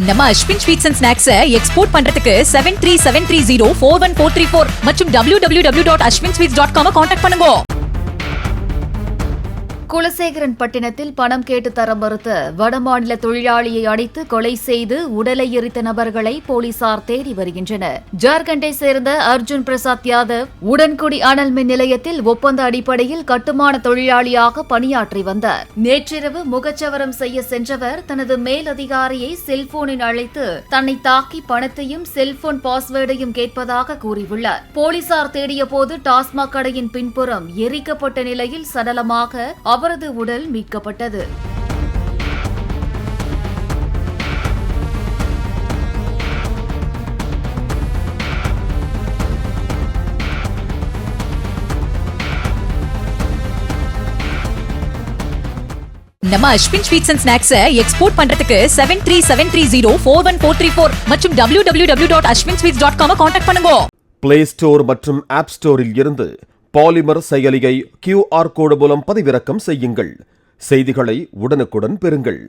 நம்ம Ashwin sweets and snacks export பண்றதுக்கு 7373041434 மற்றும் www.ashwinsweets.com கான்டாக்ட் பண்ணுங்க. குலசேகரன் பட்டினத்தில் பணம் கேட்டு தர மறுத்த வடமாநில தொழிலாளியை அடித்து கொலை செய்து உடலை எரித்த நபர்களை போலீசார் தேடி வருகின்றனர். ஜார்க்கண்டை சேர்ந்த அர்ஜுன் பிரசாத் யாதவ் உடன்குடி அனல் மின் நிலையத்தில் ஒப்பந்த அடிப்படையில் கட்டுமான தொழிலாளியாக பணியாற்றி வந்தார். நேற்றிரவு முகச்சவரம் செய்ய சென்றவர் தனது மேலதிகாரியை செல்போனில் அழைத்து தன்னை தாக்கி பணத்தையும் செல்போன் பாஸ்வேர்டையும் கேட்பதாக கூறியுள்ளார். போலீசார் தேடிய போது டாஸ்மாக் கடையின் பின்புறம் எரிக்கப்பட்ட நிலையில் சடலமாக அவரது உடல் மீட்கப்பட்டது. நம்ம Ashwin sweets and snacks export பண்றதுக்கு 7373041434 மற்றும் www.ashwinsweets.com கான்டாக்ட் பண்ணுங்க. பிளே ஸ்டோர் மற்றும் ஆப் ஸ்டோரில் இருந்து பாலிமர் செயலியை QR கோடு மூலம் பதிவிறக்கம் செய்யுங்கள். செய்திகளை உடனுக்குடன் பெறுங்கள்.